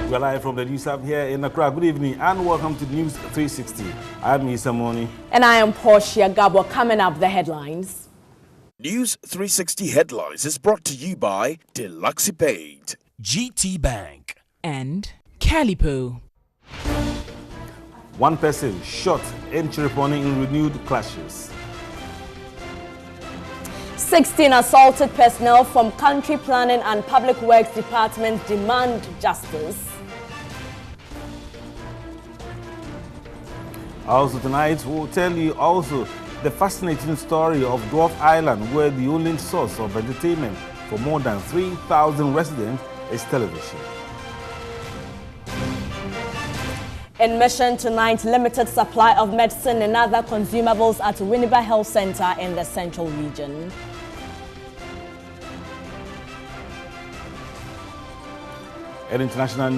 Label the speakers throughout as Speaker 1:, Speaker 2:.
Speaker 1: We're live from the News Hub here in Accra. Good evening and welcome to News 360. I'm Isa Moni.
Speaker 2: And I am Portia Gabo. Coming up, the headlines.
Speaker 3: News 360 Headlines is brought to you by Deluxe Paid,
Speaker 4: GT Bank, and Calipo.
Speaker 1: One person shot in Chiriponi in renewed clashes.
Speaker 2: 16 assaulted personnel from Country Planning and Public Works Department demand justice.
Speaker 1: Also tonight, we'll tell you also the fascinating story of Dwarf Island, where the only source of entertainment for more than 3,000 residents is television.
Speaker 2: In Mission tonight, limited supply of medicine and other consumables at Winneba Health Center in the Central Region.
Speaker 1: In international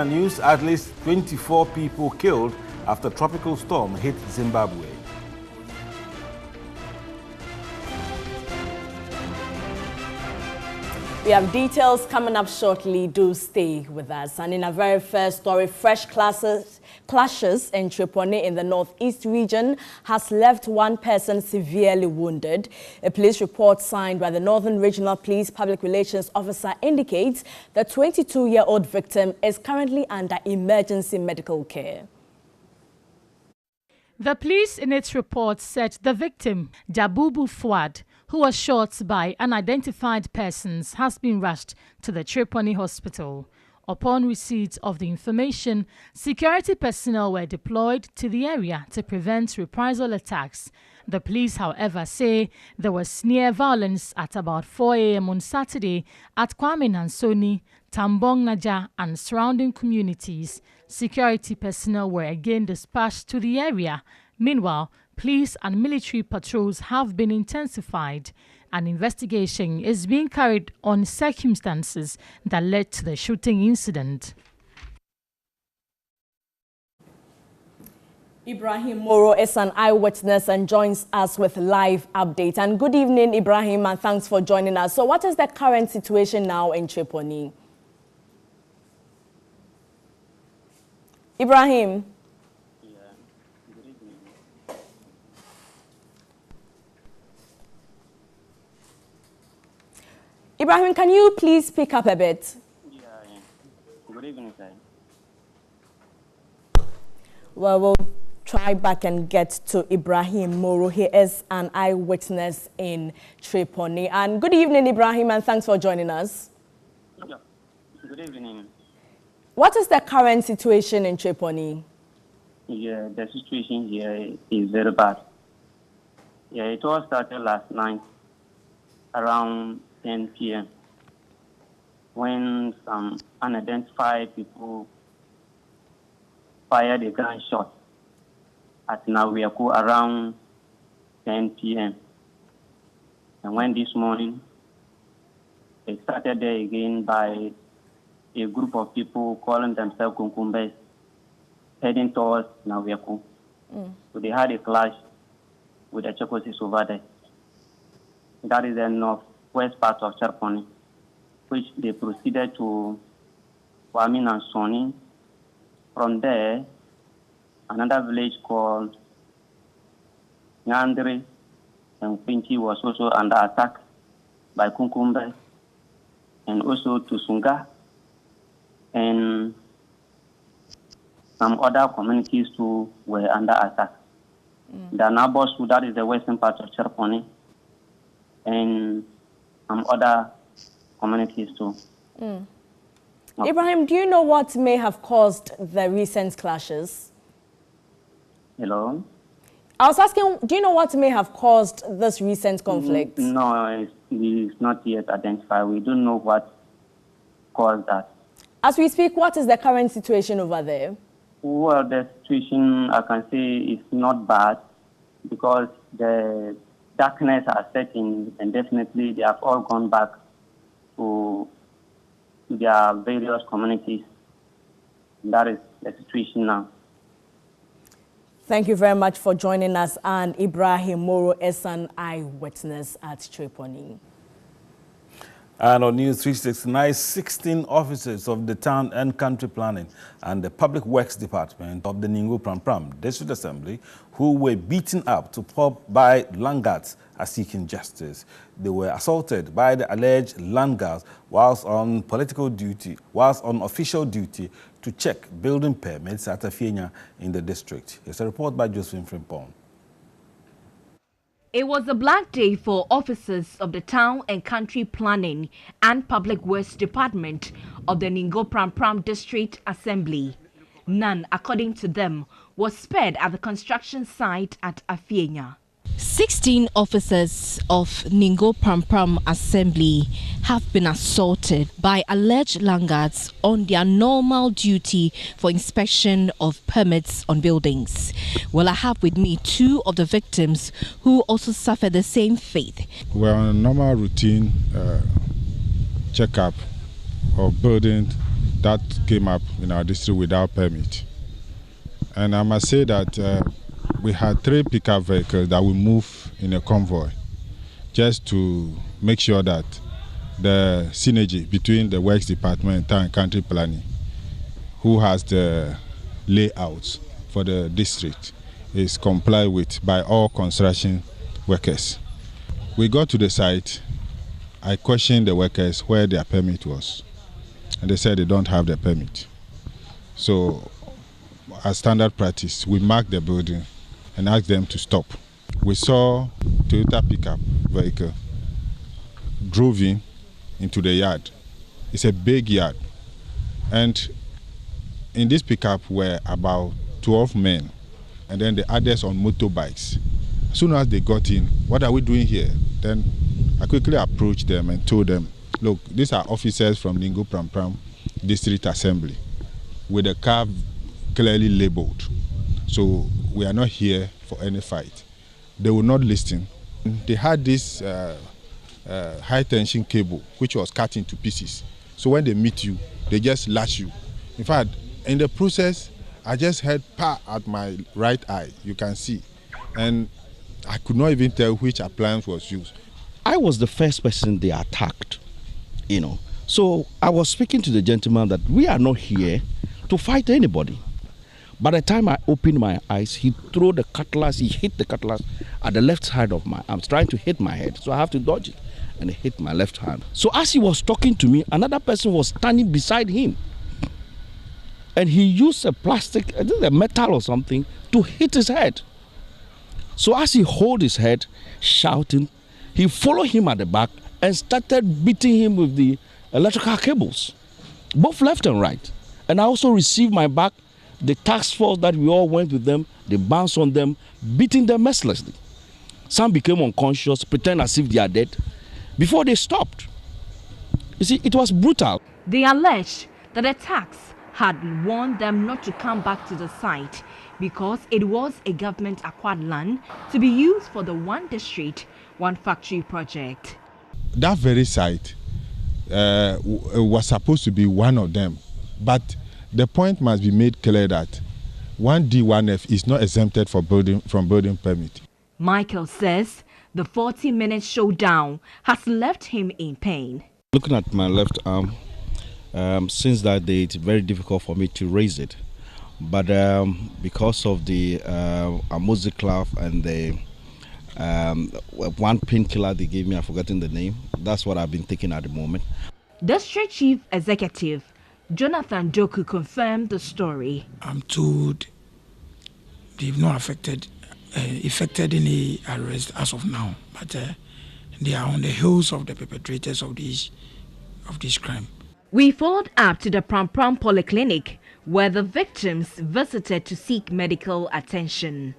Speaker 1: news, at least 24 people killed after tropical storm hit Zimbabwe.
Speaker 2: We have details coming up shortly. Do stay with us. And in our very first story, fresh clashes in Tripoli in the northeast region has left one person severely wounded. A police report signed by the Northern Regional Police Public Relations Officer indicates the 22-year-old victim is currently under emergency medical care.
Speaker 5: The police in its report said the victim, Jabubu Fuad, who was shot by unidentified persons, has been rushed to the Tripoli hospital. Upon receipt of the information, security personnel were deployed to the area to prevent reprisal attacks. The police, however, say there was near violence at about 4 a.m. on Saturday at Kwame Nansoni, Tambong Naja and surrounding communities. Security personnel were again dispatched to the area. Meanwhile, police and military patrols have been intensified. An investigation is being carried on circumstances that led to the shooting incident.
Speaker 2: Ibrahim Moro is an eyewitness and joins us with live update. And good evening, Ibrahim, and thanks for joining us. So what is the current situation now in Tripoli? Ibrahim. Ibrahim, can you please speak up a bit?
Speaker 6: Yeah. Good evening, sir.
Speaker 2: Well, we'll try back and get to Ibrahim Moro. He is an eyewitness in Tripoli. And good evening, Ibrahim, and thanks for joining us.
Speaker 6: Yeah. Good evening.
Speaker 2: What is the current situation in Tripoli?
Speaker 6: Yeah, the situation here is very bad. Yeah, it all started last night around 10 p.m. when some unidentified people fired a gunshot at Nawiaku around 10 p.m. And when this morning, they started there again by a group of people calling themselves Kunkumbes, heading towards Nawiaku. So they had a clash with the Chokosis over there. That is the northwest part of Charponi, which they proceeded to Wamin and Soni. From there, another village called Nyandri and Pinti was also under attack by Kunkumbe, and also Tusunga and some other communities too were under attack. The Nabosu, that is the western part of Charponi, and some other communities too.
Speaker 2: Ibrahim, do you know what may have caused the recent clashes?
Speaker 6: Hello?
Speaker 2: I was asking, do you know what may have caused this recent conflict?
Speaker 6: No, it's not yet identified. We don't know what caused that.
Speaker 2: As we speak, what is the current situation over there?
Speaker 6: Well, the situation, I can say, is not bad because the darkness has set in, and definitely they have all gone back to their various communities. That is the situation now.
Speaker 2: Thank you very much for joining us. And Ibrahim Moro is an eyewitness at Tripoli.
Speaker 1: And on News 360, 16 officers of the Town and Country Planning and the Public Works Department of the Ningo Pram District Assembly, who were beaten up to pulp by landguards, are seeking justice. They were assaulted by the alleged landguards whilst on official duty to check building permits at Afienya in the district. Here's a report by Josephine Frimpong.
Speaker 7: It was a black day for officers of the Town and Country Planning and Public Works Department of the Ningo Pram District Assembly. None, according to them, was spared at the construction site at Afienya. 16 officers of Ningo Pram Assembly have been assaulted by alleged landguards on their normal duty for inspection of permits on buildings. Well, I have with me two of the victims who also suffered the same fate.
Speaker 8: We're on a normal routine checkup of buildings that came up in our district without permit. And I must say that we had 3 pickup vehicles that will move in a convoy just to make sure that the synergy between the Works Department and Town and Country Planning, who has the layouts for the district, is complied with by all construction workers. We got to the site. I questioned the workers where their permit was, and they said they don't have the permit. So, as standard practice, we marked the building and asked them to stop. We saw Toyota pickup vehicle drove into the yard. It's a big yard. And in this pickup were about 12 men, and then the others on motorbikes. As soon as they got in, what are we doing here? Then I quickly approached them and told them, look, these are officers from Ningo Pram District Assembly with a car clearly labeled. So we are not here for any fight. They will not listen. They had this high tension cable which was cut into pieces. So when they meet you, they just lash you. In fact, in the process, I just had power at my right eye, you can see. And I could not even tell which appliance was used.
Speaker 9: I was the first person they attacked, you know. So I was speaking to the gentleman that we are not here to fight anybody. By the time I opened my eyes, he threw the cutlass, he hit the cutlass at the left side of my arm, trying to hit my head. So I have to dodge it, and it hit my left hand. So as he was talking to me, another person was standing beside him. And he used a plastic, I think a metal or something, to hit his head. So as he held his head, shouting, he followed him at the back and started beating him with the electrical cables, both left and right. And I also received my back. The task force that we all went with them, they bounced on them, beating them mercilessly. Some became unconscious, pretend as if they are dead, before they stopped. You see, it was brutal.
Speaker 7: They alleged that the attacks had warned them not to come back to the site because it was a government-acquired land to be used for the One District, One Factory project.
Speaker 8: That very site was supposed to be one of them, but the point must be made clear that 1D, 1F is not exempted from building permit.
Speaker 7: Michael says the 40-minute showdown has left him in pain.
Speaker 9: Looking at my left arm, since that day, it's very difficult for me to raise it. But because of the amoxiclav and the one painkiller they gave me, I've forgotten the name. That's what I've been taking at the moment. District Chief Executive Jonathan Doku confirmed the story.
Speaker 10: I'm told they've not effected any arrest as of now, but they are on the heels of the perpetrators of this crime.
Speaker 7: We followed up to the Pram Polyclinic, where the victims visited to seek medical attention.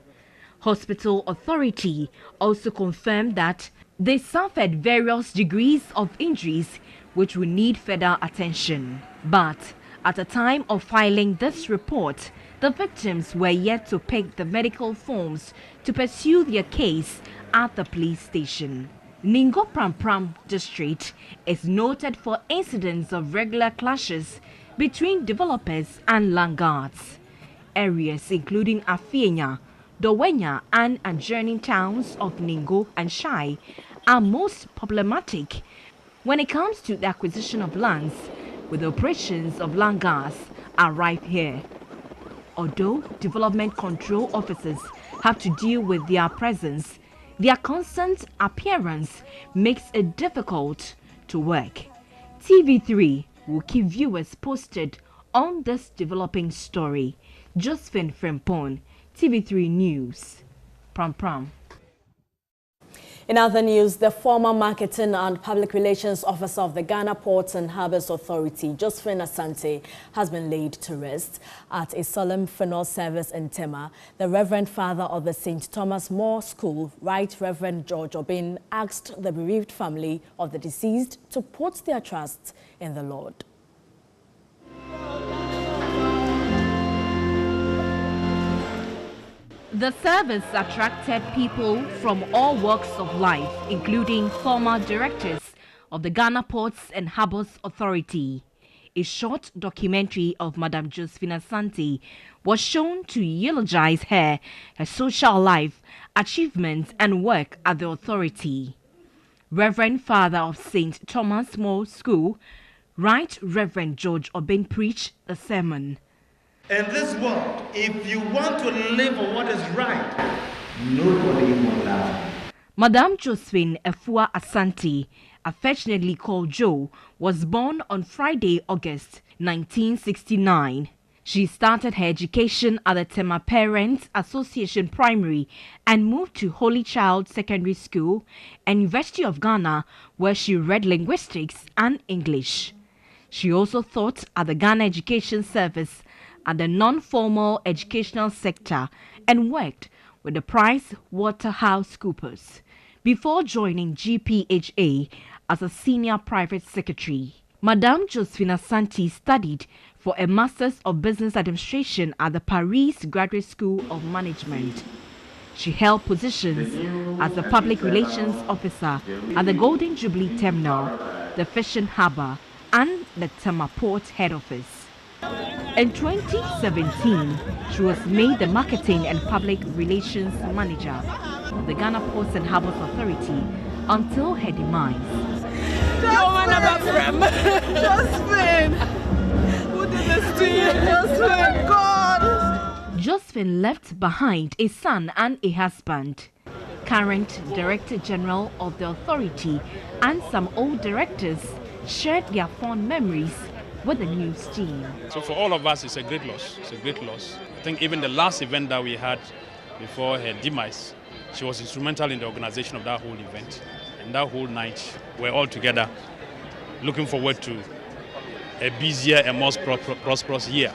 Speaker 7: Hospital authority also confirmed that they suffered various degrees of injuries which will need further attention. But at the time of filing this report, the victims were yet to pick the medical forms to pursue their case at the police station. Ningo Pram district is noted for incidents of regular clashes between developers and landguards. Areas including Afienya, Dowenya and adjoining towns of Ningo and Shai are most problematic when it comes to the acquisition of lands, with the operations of land gas are rife here. Although development control officers have to deal with their presence, their constant appearance makes it difficult to work. TV3 will keep viewers posted on this developing story. Josephine Frimpong, TV3 News, Pram Pram.
Speaker 2: In other news, the former Marketing and Public Relations Officer of the Ghana Ports and Harbours Authority, Josephine Asante, has been laid to rest at a solemn funeral service in Tema. The Reverend Father of the St. Thomas More School, Right Reverend George Obin, asked the bereaved family of the deceased to put their trust in the Lord.
Speaker 7: The service attracted people from all walks of life, including former directors of the Ghana Ports and Harbours Authority. A short documentary of Madame Josephine Asante was shown to eulogize her social life, achievements and work at the authority. Reverend Father of St. Thomas More School, Right Reverend George Obin preached a sermon.
Speaker 11: In this world, if you want to live for what is right, nobody will laugh.
Speaker 7: Madame Josephine Efua Asante, affectionately called Jo, was born on Friday, August 1969. She started her education at the Tema Parents Association Primary and moved to Holy Child Secondary School and University of Ghana, where she read linguistics and English. She also taught at the Ghana Education Service and the non-formal educational sector and worked with the Price Waterhouse Coopers before joining GPHA as a senior private secretary. Madame Josephine Asante studied for a Master's of Business Administration at the Paris Graduate School of Management. She held positions as a Public Relations Officer at the Golden Jubilee Terminal, the Fishing Harbour, and the Tema Port Head Office. In 2017, she was made the Marketing and Public Relations Manager of the Ghana Ports and Harbours Authority until her demise.
Speaker 12: Josephine! Who did this to you? Josephine, God!
Speaker 7: Josephine left behind a son and a husband. Current Director General of the authority and some old directors shared their fond memories with the news team.
Speaker 13: So for all of us, it's a great loss. It's a great loss. I think even the last event that we had before her demise, she was instrumental in the organization of that whole event. And that whole night, we're all together looking forward to a busier and more prosperous year.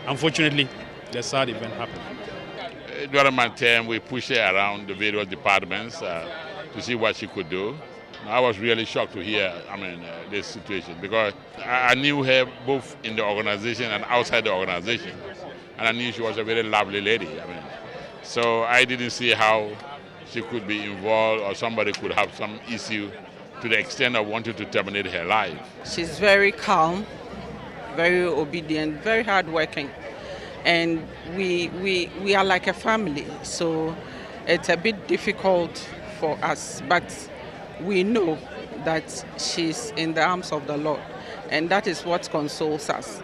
Speaker 13: Unfortunately, the sad event happened.
Speaker 14: During my term, we pushed her around the various departments to see what she could do. I was really shocked to hear, this situation, because I knew her both in the organization and outside the organization, and I knew she was a very lovely lady. So I didn't see how she could be involved or somebody could have some issue to the extent of wanting to terminate her life.
Speaker 12: She's very calm, very obedient, very hardworking, and we are like a family. So it's a bit difficult for us, but we know that she's in the arms of the Lord, and that is what consoles us.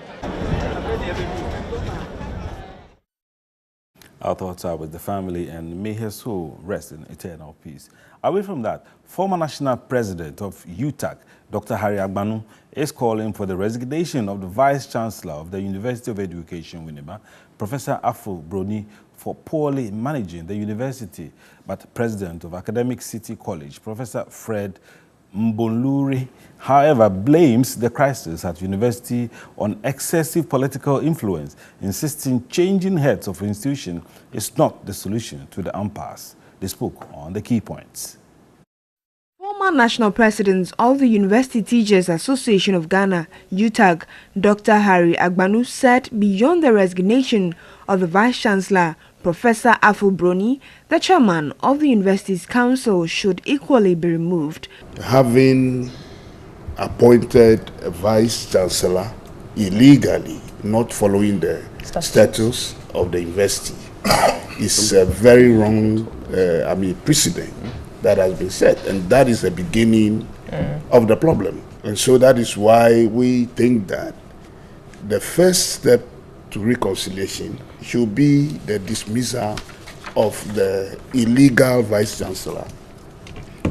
Speaker 1: Our thoughts are with the family, and may her soul rest in eternal peace. Away from that, former National President of UTAG, Dr. Harry Agbanu, is calling for the resignation of the Vice-Chancellor of the University of Education, Winneba, Professor Aful Broni, for poorly managing the university. But President of Academic City College, Professor Fred Mbonluri, however, blames the crisis at university on excessive political influence, insisting changing heads of institution is not the solution to the impasse. They spoke on the key points.
Speaker 15: Former National President of the University Teachers Association of Ghana, UTAG, Dr. Harry Agbanu, said beyond the resignation of the Vice-Chancellor, Professor Aful Broni, the chairman of the university's council should equally be removed.
Speaker 16: Having appointed a Vice-Chancellor illegally, not following the status of the university, is a very wrong precedent that has been set, and that is the beginning of the problem. And so that is why we think that the first step to reconciliation should be the dismissal of the illegal vice-chancellor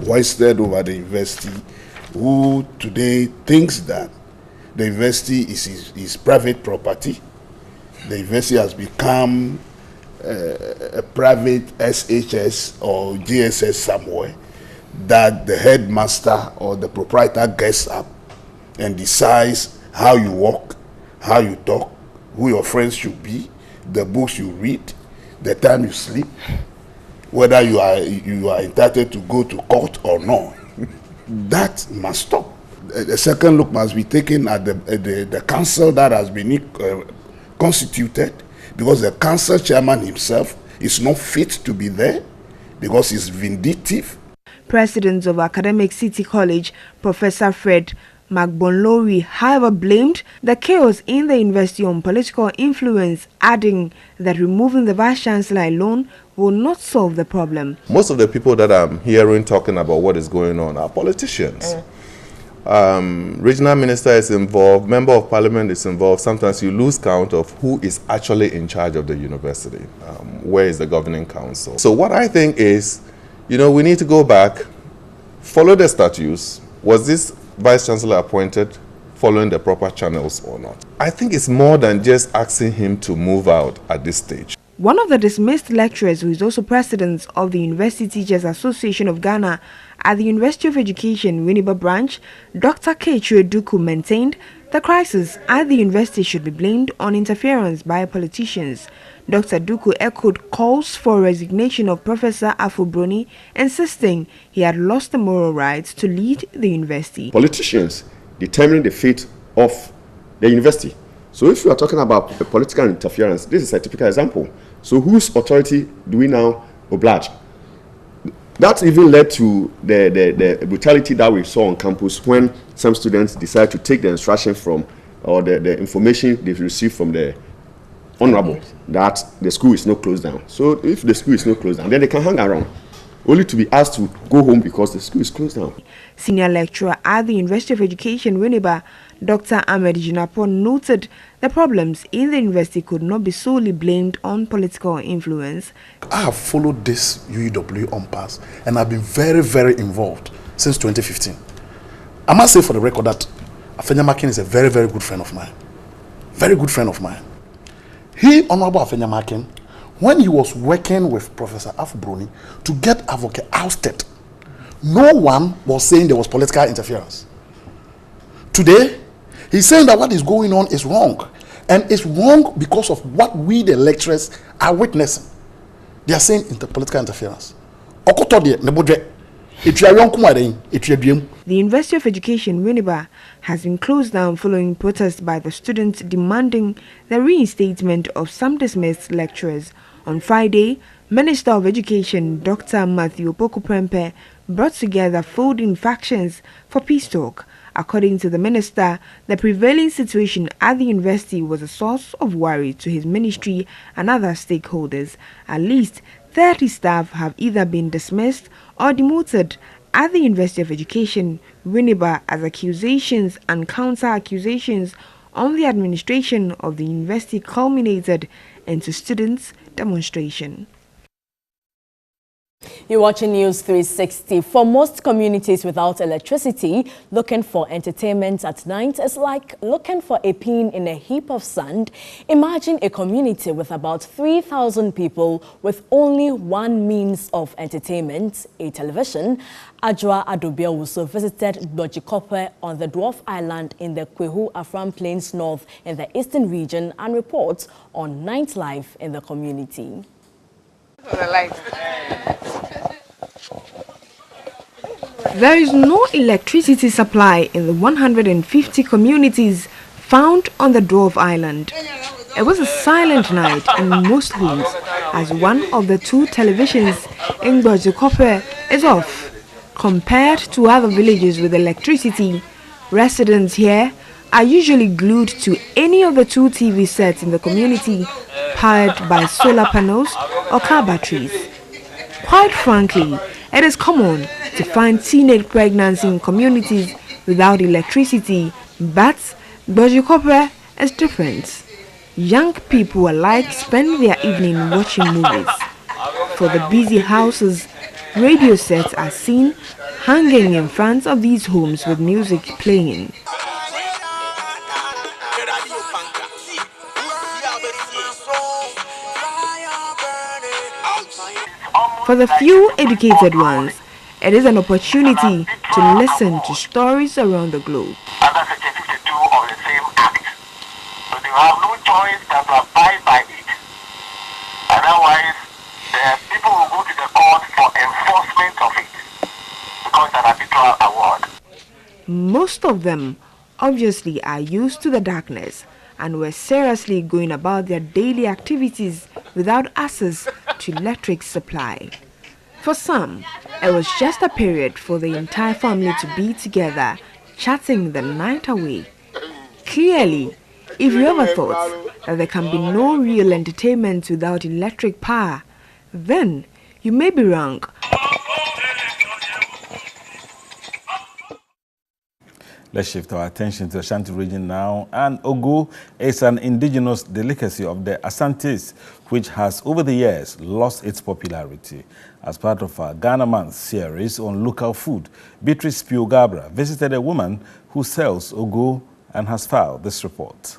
Speaker 16: hoisted over the university, who today thinks that the university is his private property. The university has become a private SHS or GSS somewhere that the headmaster or the proprietor gets up and decides how you walk, how you talk, who your friends should be, the books you read, the time you sleep, whether you are entitled to go to court or not. That must stop. A second look must be taken at the council that has been constituted, because the council chairman himself is not fit to be there because he's vindictive.
Speaker 15: President of Academic City College, Professor Fred Magbonlori, however, blamed the chaos in the university on political influence, adding that removing the vice-chancellor alone will not solve the problem.
Speaker 17: Most of the people that I'm hearing talking about what is going on are politicians. Regional minister is involved, member of parliament is involved. Sometimes you lose count of who is actually in charge of the university. Where is the governing council? So what I think is, we need to go back, follow the statutes. Was this vice-chancellor appointed following the proper channels or not? I think it's more than just asking him to move out at this stage.
Speaker 15: One of the dismissed lecturers, who is also president of the University Teachers Association of Ghana at the University of Education, Winneba branch, Dr. Keitwe Duku, maintained the crisis at the university should be blamed on interference by politicians. Dr. Duku echoed calls for resignation of Professor Afubroni, insisting he had lost the moral rights to lead the university.
Speaker 18: Politicians determining the fate of the university. So if you are talking about political interference, this is a typical example. So whose authority do we now oblige? That even led to the brutality that we saw on campus when some students decided to take the instruction from, or the information they've received from the honorable, that the school is not closed down. So if the school is not closed down, then they can hang around, only to be asked to go home because the school is closed down.
Speaker 15: Senior lecturer at the University of Education, Winneba, Dr. Ahmed Jinapon, noted the problems in the university could not be solely blamed on political influence.
Speaker 19: I have followed this UEW on pass and I've been very, very involved since 2015. I must say for the record that Afenya Makin is a very, very good friend of mine. Very good friend of mine. He, Honorable Afenya Makin, when he was working with Professor Afubroni to get Avoke ousted, no one was saying there was political interference. Today, he's saying that what is going on is wrong. And it's wrong because of what we, the lecturers, are witnessing. They are saying political interference. The
Speaker 15: University of Education, Winneba, has been closed down following protests by the students demanding the reinstatement of some dismissed lecturers. On Friday, Minister of Education Dr. Matthew Opoku-Prempeh brought together folding factions for peace talk. According to the minister, the prevailing situation at the university was a source of worry to his ministry and other stakeholders. At least 30 staff have either been dismissed or demoted at the University of Education, Winneba, as accusations and counter-accusations on the administration of the university culminated into students' demonstration.
Speaker 2: You're watching News 360. For most communities without electricity, looking for entertainment at night is like looking for a pin in a heap of sand. Imagine a community with about 3,000 people with only one means of entertainment, a television. Adjoa Adobia also visited Dojikope on the Dwarf Island in the Kwehu Afram Plains North in the eastern region and reports on nightlife in the community.
Speaker 15: There is no electricity supply in the 150 communities found on the Dwarf Island. It was a silent night in most homes as one of the two televisions in Dojikope is off. Compared to other villages with electricity, residents here are usually glued to any of the two TV sets in the community, powered by solar panels or car batteries. Quite frankly, it is common to find teenage pregnancy in communities without electricity, but Bojikope is different. Young people alike spend their evening watching movies. For the busy houses, radio sets are seen hanging in front of these homes with music playing. For the few educated ones, it is an opportunity to listen to stories around the globe.
Speaker 20: Under Section 52 of the same Act. So they have no choice than to abide by it. Otherwise, the people will go to the court for enforcement of it because an arbitral award.
Speaker 15: Most of them obviously are used to the darkness and were seriously going about their daily activities without access to electric supply. For some, it was just a period for the entire family to be together, chatting the night away. Clearly, if you ever thought that there can be no real entertainment without electric power, then you may be wrong.
Speaker 1: Let's shift our attention to the Ashanti region now. And Ogo is an indigenous delicacy of the Asantes, which has over the years lost its popularity. As part of our Ghana Month series on local food, Beatrice Piogabra visited a woman who sells Ogo and has filed this report.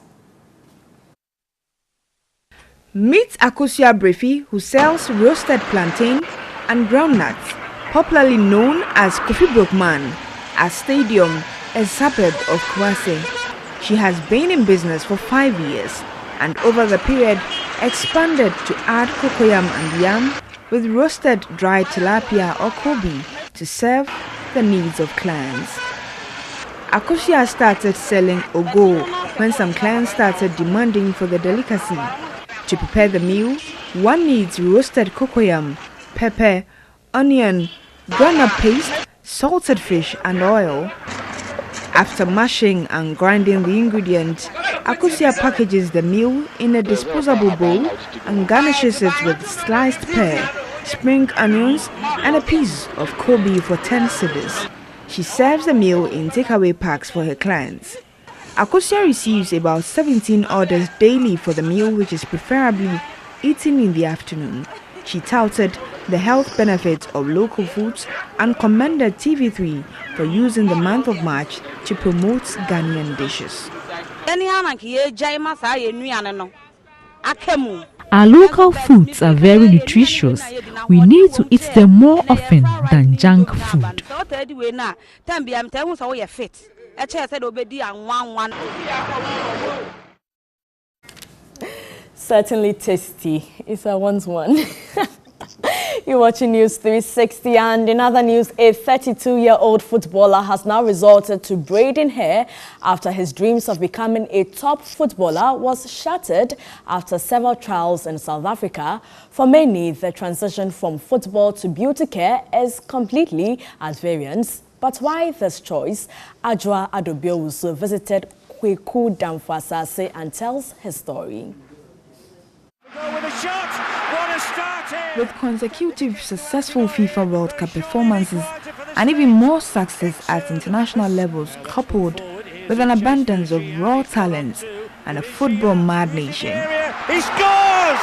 Speaker 15: Meet Akosia Brefi, who sells roasted plantain and groundnuts, popularly known as Kofi Brokman, at Stadium, a suburb of Kwase. She has been in business for 5 years and over the period expanded to add cocoyam and yam with roasted dried tilapia or kobe to serve the needs of clients. Akosia started selling Ogo when some clients started demanding for the delicacy. To prepare the meal, one needs roasted cocoyam, pepper, onion, groundnut paste, salted fish and oil. After mashing and grinding the ingredients, Akosia packages the meal in a disposable bowl and garnishes it with sliced pear, spring onions and a piece of kobe for 10 cedis. She serves the meal in takeaway packs for her clients. Akosia receives about 17 orders daily for the meal, which is preferably eaten in the afternoon. She touted the health benefits of local foods and commended TV3 for using the month of March to promote Ghanaian dishes.
Speaker 21: Our local foods are very nutritious. We need to eat them more often than junk food.
Speaker 2: Certainly tasty. It's a once one. You're watching News 360, and in other news, a 32-year-old footballer has now resorted to braiding hair after his dreams of becoming a top footballer was shattered after several trials in South Africa. For many, the transition from football to beauty care is completely at variance. But why this choice? Ajwa Adobiowusu visited Kweku Damfasase and tells his story.
Speaker 15: With consecutive successful FIFA World Cup performances and even more success at international levels, coupled with an abundance of raw talent and a football-mad nation.
Speaker 22: He scores!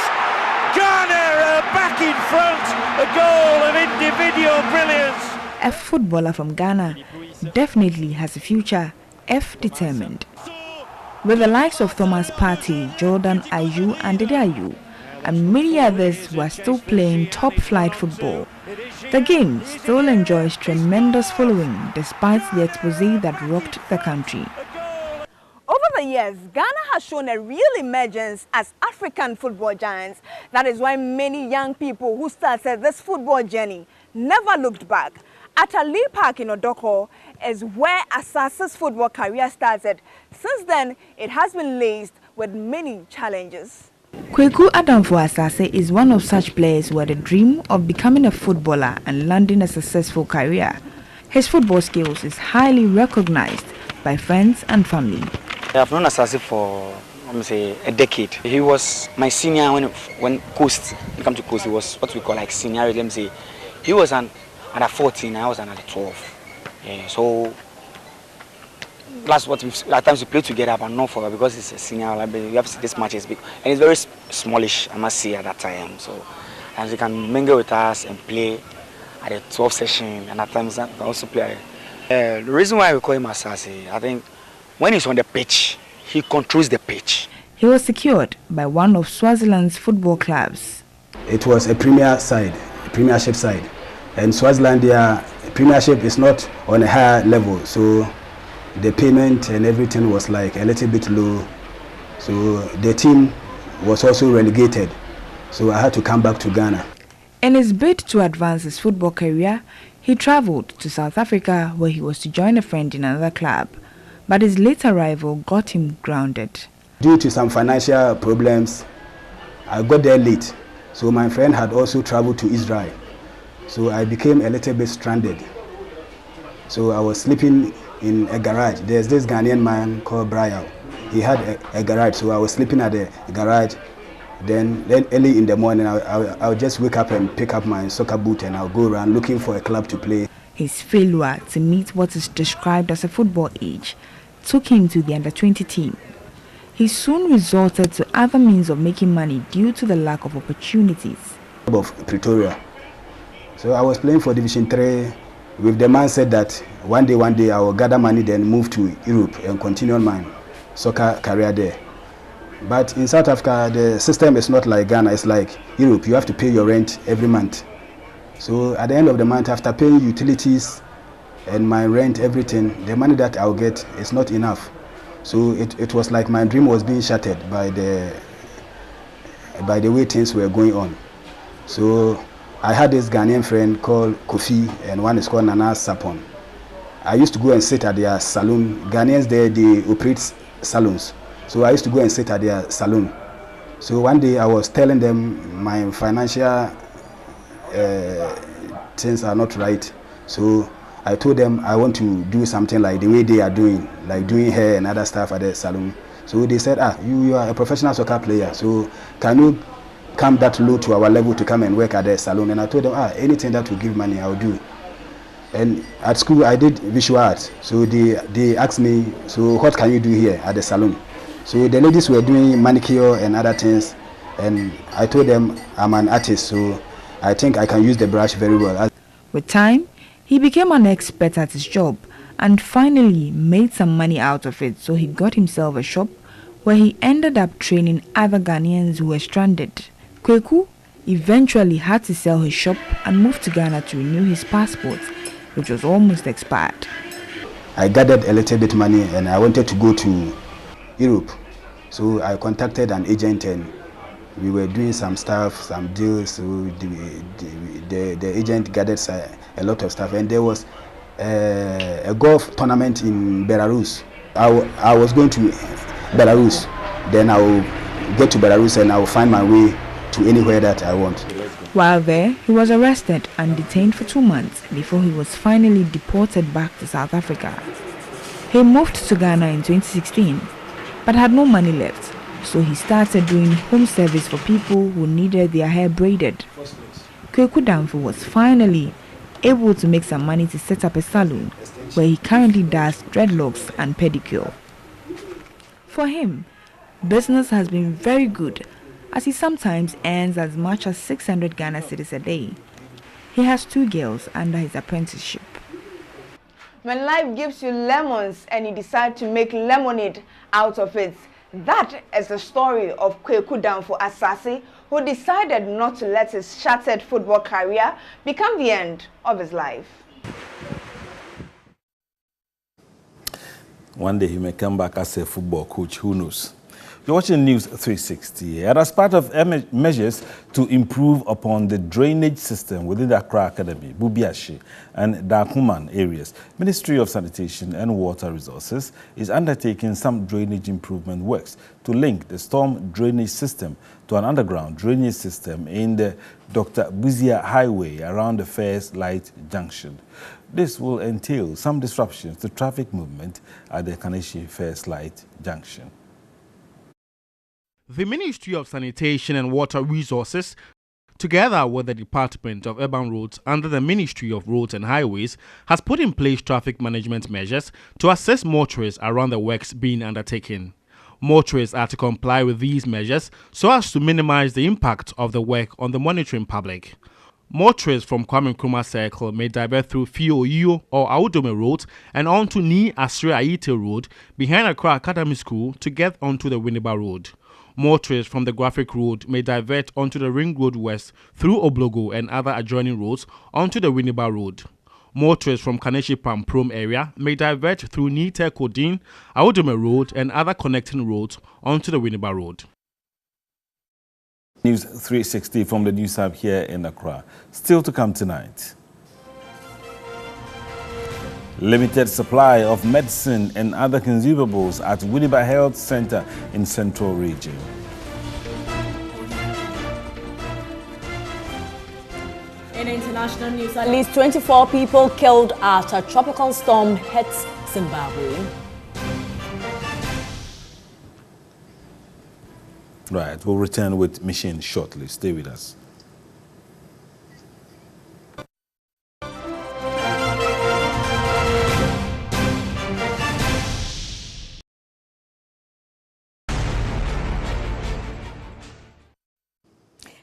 Speaker 22: Ghana are back in front, a goal of individual brilliance.
Speaker 15: A footballer from Ghana definitely has a future if determined. With the likes of Thomas Partey, Jordan Ayew and Dede Ayew, and many others who are still playing top-flight football, the game still enjoys tremendous following despite the expose that rocked the country.
Speaker 23: Over the years, Ghana has shown a real emergence as African football giants. That is why many young people who started this football journey never looked back. At Ali Park in Odoko is where Asase's football career started. Since then, it has been laced with many challenges.
Speaker 15: Kweku Adamfo Asase is one of such players who had a dream of becoming a footballer and landing a successful career. His football skills is highly recognized by friends and family.
Speaker 24: I've known Asase for a decade. He was my senior when Coast came to Coast. He was what we call like senior. Let me say, he was under 14, I was under 12. Yeah, so that's what at times we play together, but not for because it's a senior. Like, you have to see this match is big and it's very smallish. I must say at that time. So, and you can mingle with us and play at the 12 session, and at times I can also play. The reason why we call him Asase, I think, when he's on the pitch, he controls the pitch.
Speaker 15: He was secured by one of Swaziland's football clubs.
Speaker 3: It was a premiership side, and Swaziland, their premiership is not on a higher level, so the payment and everything was like a little bit low. So the team was also relegated, so I had to come back to Ghana.
Speaker 15: In his bid to advance his football career, he travelled to South Africa where he was to join a friend in another club, but his late arrival got him grounded.
Speaker 3: Due to some financial problems, I got there late, so my friend had also travelled to Israel, so I became a little bit stranded. So I was sleeping in a garage. There's this Ghanaian man called Brian. He had a garage, so I was sleeping at the garage. Then early in the morning, I'll just wake up and pick up my soccer boot and I'll go around looking for a club to play.
Speaker 15: His failure to meet what is described as a football age took him to the under-20 team. He soon resorted to other means of making money due to the lack of opportunities.
Speaker 3: Of Pretoria. So I was playing for Division 3 with the mindset that one day I will gather money, then move to Europe and continue on my soccer career there. But in South Africa, the system is not like Ghana. It's like Europe. You have to pay your rent every month. So at the end of the month, after paying utilities and my rent, everything, the money that I'll get is not enough. So it was like my dream was being shattered by the way things were going on. So I had this Ghanaian friend called Kofi, and one is called Nana Sapon. I used to go and sit at their saloon. Ghanaians there, they operate salons. So I used to go and sit at their saloon. So one day I was telling them my financial things are not right. So I told them I want to do something like the way they are doing, like doing hair and other stuff at the salon. So they said, you are a professional soccer player, so can you come that low to our level to come and work at the salon? And I told them, anything that will give money, I'll do. And at school I did visual arts. So they asked me, so what can you do here at the salon? So the ladies were doing manicure and other things, and I told them I'm an artist, so I think I can use the brush very well.
Speaker 15: With time, he became an expert at his job and finally made some money out of it, so he got himself a shop where he ended up training other Ghanaians who were stranded. Kweku eventually had to sell his shop and moved to Ghana to renew his passport, which was almost expired.
Speaker 3: I gathered a little bit money and I wanted to go to Europe. So I contacted an agent and we were doing some stuff, some deals. So the agent gathered a lot of stuff, and there was a golf tournament in Belarus. I was going to Belarus, then I will get to Belarus and I will find my way to anywhere that I want.
Speaker 15: While there, he was arrested and detained for 2 months before he was finally deported back to South Africa. He moved to Ghana in 2016, but had no money left, so he started doing home service for people who needed their hair braided. Kweku Danfo was finally able to make some money to set up a salon where he currently does dreadlocks and pedicure. For him, business has been very good, as he sometimes earns as much as 600 Ghana cedis a day. He has 2 girls under his apprenticeship.
Speaker 23: When life gives you lemons and you decide to make lemonade out of it, that is the story of Kweku Danfo Asase, who decided not to let his shattered football career become the end of his life.
Speaker 1: One day he may come back as a football coach, who knows? You're watching NEWS360, and as part of measures to improve upon the drainage system within the Accra Academy, Bubiashi, and Dakuman areas, Ministry of Sanitation and Water Resources is undertaking some drainage improvement works to link the storm drainage system to an underground drainage system in the Dr. Buzia Highway around the First Light Junction. This will entail some disruptions to traffic movement at the Kaneshi First Light Junction.
Speaker 4: The Ministry of Sanitation and Water Resources together with the Department of Urban Roads under the Ministry of Roads and Highways, has put in place traffic management measures to assist motorists around the works being undertaken. Motorists are to comply with these measures so as to minimize the impact of the work on the monitoring public. Motorists from Kwame Nkrumah Circle may divert through Fio or Audome Road and onto Ni Asre Aite Road behind Accra Academy School to get onto the Winneba Road. Motorists from the Graphic Road may divert onto the Ring Road West through Oblogo and other adjoining roads onto the Winneba Road. Motorists from Kaneshi Pamprom area may divert through Nite Kodin, Audome Road and other connecting roads onto the Winneba Road.
Speaker 1: News 360 from the News Hub here in Accra. Still to come tonight. Limited supply of medicine and other consumables at Winneba Health Center in Central Region.
Speaker 2: In international news, at least 24 people killed after tropical storm hits Zimbabwe.
Speaker 1: Right, we'll return with Machine shortly. Stay with us.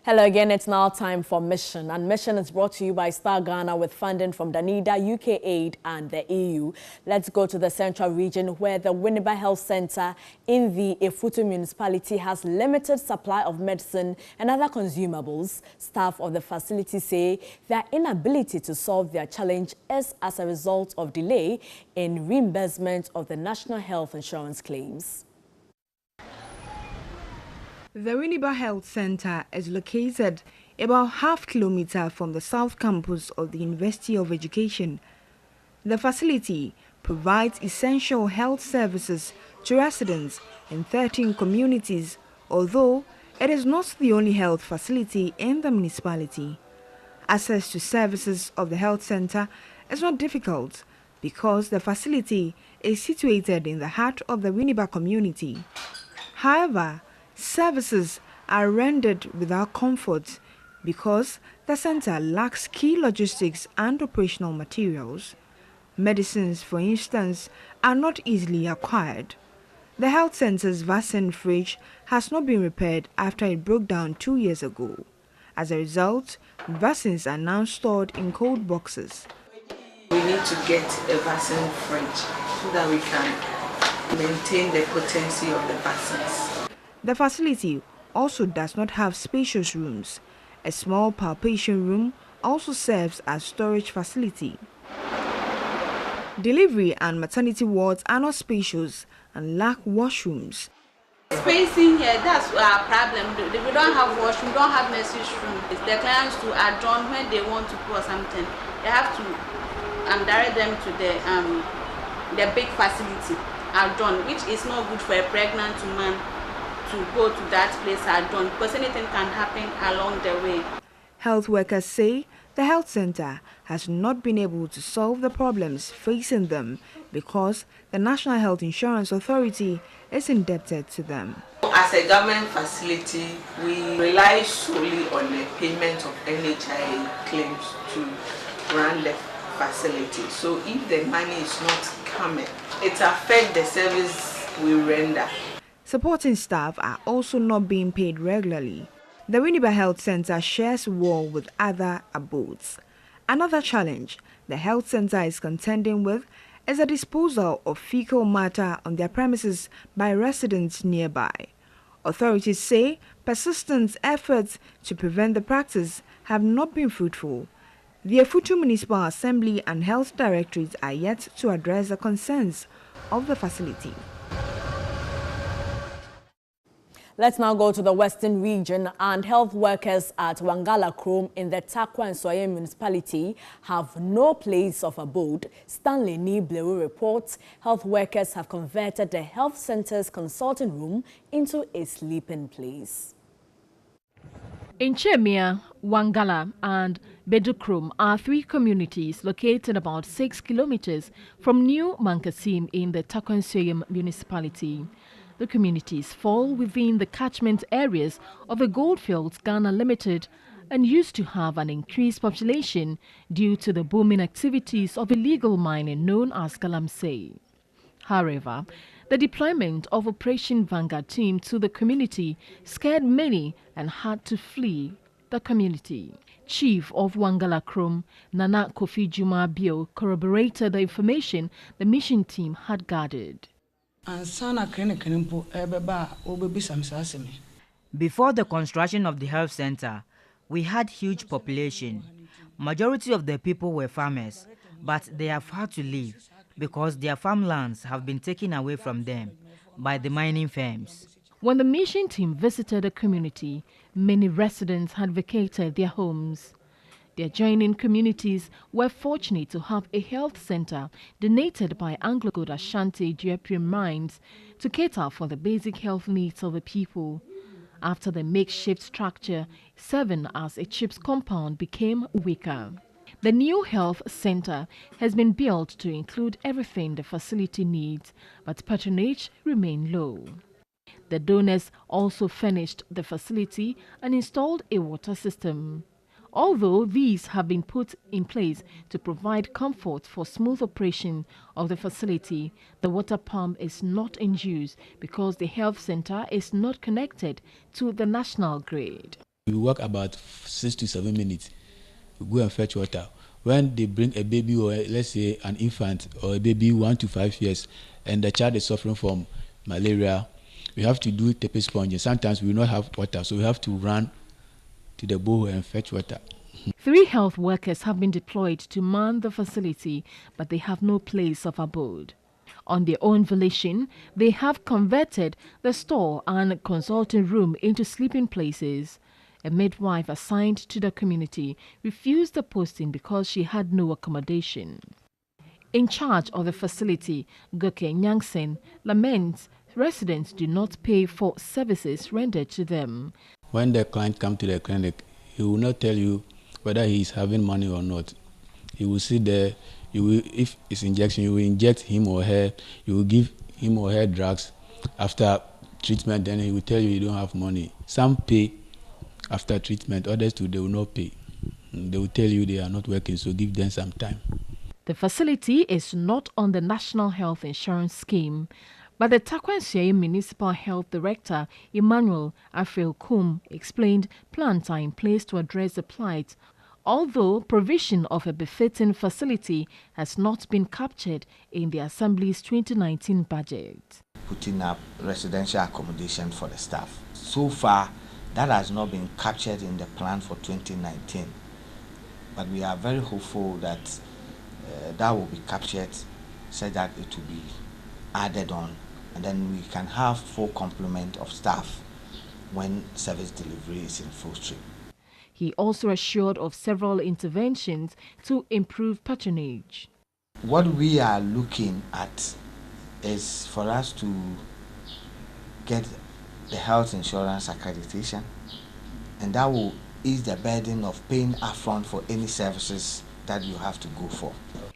Speaker 2: Hello again, it's now time for Mission. And Mission is brought to you by Star Ghana with funding from Danida, UK Aid and the EU. Let's go to the Central Region where the Winneba Health Center in the Efutu municipality has limited supply of medicine and other consumables. Staff of the facility say their inability to solve their challenge is as a result of delay in reimbursement of the National Health Insurance claims.
Speaker 15: The Winneba Health Center is located about half kilometer from the south campus of the University of Education. The facility provides essential health services to residents in 13 communities, although it is not the only health facility in the municipality. Access to services of the health center is not difficult because the facility is situated in the heart of the Winneba community. However, services are rendered without comfort because the center lacks key logistics and operational materials. Medicines, for instance, are not easily acquired. The health center's vaccine fridge has not been repaired after it broke down 2 years ago. As a result, vaccines are now stored in cold boxes.
Speaker 5: We need to get a vaccine fridge so that we can maintain the potency of the vaccines.
Speaker 15: The facility also does not have spacious rooms. A small palpation room also serves as storage facility. Delivery and maternity wards are not spacious and lack washrooms.
Speaker 6: Spacing here, that's our problem. We don't have washroom, we don't have nurse's room. It's the clients to adjourn when they want to pour something. They have to direct them to the big facility, adjourn, which is not good for a pregnant woman to go to that place adjourn because anything can happen along the way.
Speaker 15: Health workers say the health center has not been able to solve the problems facing them because the National Health Insurance Authority is indebted to them.
Speaker 5: As a government facility, we rely solely on the payment of NHI claims to run the facility. So if the money is not coming, it affects the service we render.
Speaker 15: Supporting staff are also not being paid regularly. The Winneba Health Center shares wall with other abodes. Another challenge the health center is contending with is the disposal of fecal matter on their premises by residents nearby. Authorities say persistent efforts to prevent the practice have not been fruitful. The Efutu Municipal Assembly and Health Directorates are yet to address the concerns of the facility.
Speaker 2: Let's now go to the Western Region, and health workers at Wangala Krom in the Takwa and Soye municipality have no place of abode. Stanley Niblewu reports health workers have converted the health center's consulting room into a sleeping place.
Speaker 21: In Chemia, Wangala and Bedukrum are three communities located about 6 kilometers from New Mankasim in the Takwa and Soye municipality. The communities fall within the catchment areas of the Goldfields Ghana Limited, and used to have an increased population due to the booming activities of illegal mining known as Galamsey. However, the deployment of Operation Vanguard team to the community scared many and had to flee the community. Chief of Wangala Krom, Nana Kofi Juma Bio, corroborated the information the mission team had gathered.
Speaker 8: Before the construction of the health center, we had huge population. Majority of the people were farmers, but they have had to leave because their farmlands have been taken away from them by the mining firms.
Speaker 21: When the mission team visited the community, many residents had vacated their homes. The adjoining communities were fortunate to have a health center donated by Anglo-Gold Ashanti Duapium Mines to cater for the basic health needs of the people. After the makeshift structure serving as a CHIPS compound became weaker. The new health center has been built to include everything the facility needs, but patronage remained low. The donors also furnished the facility and installed a water system. Although these have been put in place to provide comfort for smooth operation of the facility, the water pump is not in use because the health center is not connected to the national grid.
Speaker 9: We work about 6 to 7 minutes. We go and fetch water. When they bring a baby or let's say an infant or a baby 1 to 5 years and the child is suffering from malaria, we have to do tape sponge. Sometimes we will not have water, so we have to run to the borehole and fetch water.
Speaker 21: 3 health workers have been deployed to man the facility, but they have no place of abode. On their own volition, they have converted the store and consulting room into sleeping places. A midwife assigned to the community refused the posting because she had no accommodation. In charge of the facility, Goke Nyangsen laments residents do not pay for services rendered to them.
Speaker 9: When the client comes to the clinic, he will not tell you whether he is having money or not. He will sit there, if it's injection, you will inject him or her, you will give him or her drugs. After treatment, then he will tell you don't have money. Some pay after treatment, others too, they will not pay. They will tell you they are not working, so give them some time.
Speaker 21: The facility is not on the National Health Insurance Scheme, but the Takwensue Municipal Health Director, Emmanuel Afrel-Kum, explained plans are in place to address the plight, although provision of a befitting facility has not been captured in the Assembly's 2019 budget.
Speaker 10: Putting up residential accommodation for the staff. So far, that has not been captured in the plan for 2019, but we are very hopeful that that will be captured so that it will be added on, and then we can have full complement of staff when service delivery is in full stream.
Speaker 21: He also assured of several interventions to improve patronage.
Speaker 10: What we are looking at is for us to get the health insurance accreditation, and that will ease the burden of paying upfront for any services that you have to go for.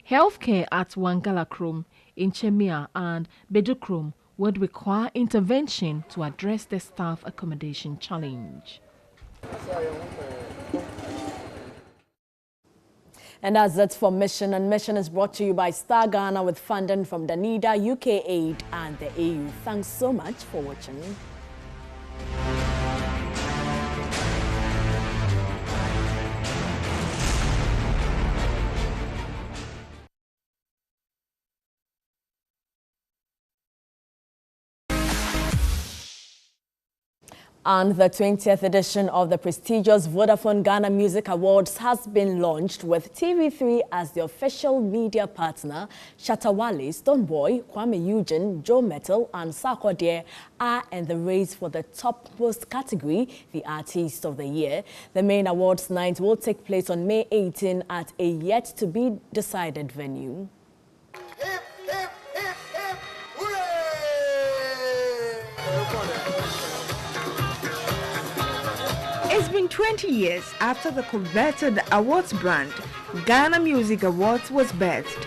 Speaker 21: Healthcare at Wangala Krom, Inchemia and Bedukrom would require intervention to address the staff accommodation challenge. And that's it for Mission. And Mission is brought to you by Star Ghana with funding from the NIDA, UK Aid and the AU. Thanks so much for watching. And the 20th edition of the prestigious Vodafone Ghana Music Awards has been launched with TV3 as the official media partner. Shatta Wale, Stonebwoy, Kwame Eugene, Joe Metal and Sarkodie are in the race for the topmost category, the Artist of the Year. The main awards night will take place on May 18 at a yet-to-be-decided venue.
Speaker 15: It's been 20 years after the coveted awards brand, Ghana Music Awards, was birthed.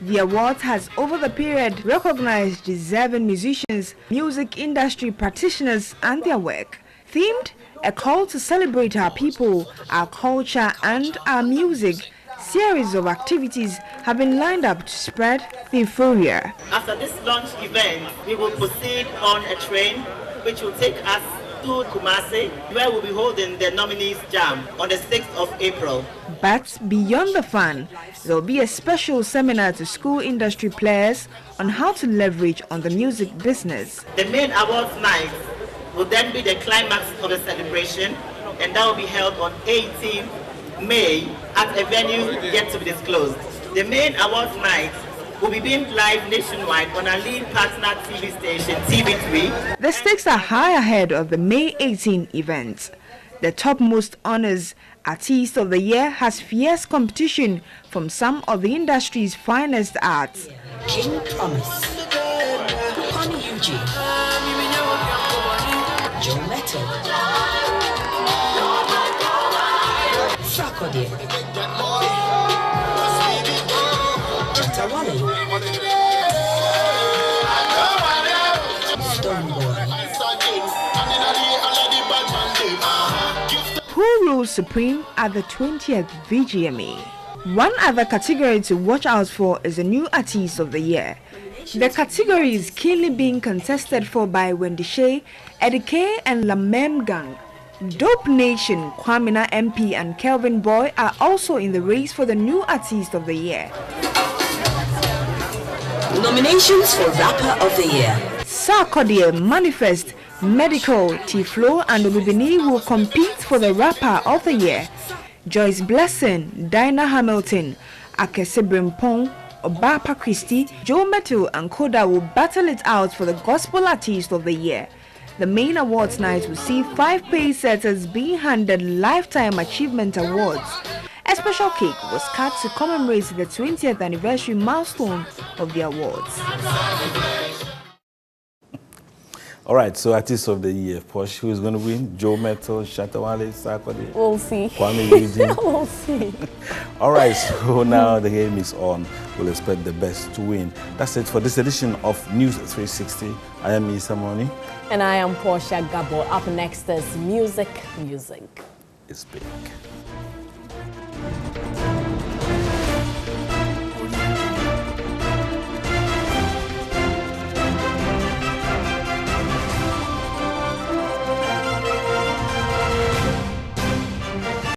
Speaker 15: The awards has over the period recognized deserving musicians, music industry practitioners and their work. Themed A Call to Celebrate Our People, Our Culture and Our Music, series of activities have been lined up to spread the euphoria.
Speaker 7: After this launch event, we will proceed on a train which will take us to Kumasi, where we'll be holding the nominees jam on the 6th of April.
Speaker 15: But beyond the fun, there will be a special seminar to school industry players on how to leverage on the music business.
Speaker 7: The main awards night will then be the climax of the celebration, and that will be held on 18th May at a venue yet to be disclosed. The main awards night will be beamed live nationwide on our lead partner TV station, TV3.
Speaker 15: The stakes are high ahead of the May 18 event. The topmost honors, Artist of the Year, has fierce competition from some of the industry's finest arts.
Speaker 11: King Promise, Connie Eugene, Joe Metal, Sarkodie, Chatawale,
Speaker 15: Who rules supreme at the 20th VGMA? One other category to watch out for is the new Artist of the Year. The category is keenly being contested for by Wendy Shea, Eddie K and Lamem Gang. Dope Nation, Kwamina MP and Kelvin Boy are also in the race for the new Artist of the Year.
Speaker 11: Nominations for Rapper of the Year.
Speaker 15: Sarkodie, Manifest, Medical, T-Flow and Olubini will compete for the Rapper of the Year. Joyce Blessing, Dinah Hamilton, Akese Brimpong, Obapa Christie, Joe Metal and Koda will battle it out for the Gospel Artist of the Year. The main awards night will see 5 pace-setters being handed Lifetime Achievement Awards. A special cake was cut to commemorate the 20th anniversary milestone of the awards.
Speaker 1: All right, so Artist of the Year, Posh, who is going to win? Joe Metal, Shatawale, Sarkodie?
Speaker 2: We'll see.
Speaker 1: Kwame Eugene?
Speaker 2: We'll see.
Speaker 1: All right, so now the game is on. We'll expect the best to win. That's it for this edition of News 360. I am Isa Moni.
Speaker 2: And I am Portia Gabo. Up next is Music.
Speaker 1: It's big.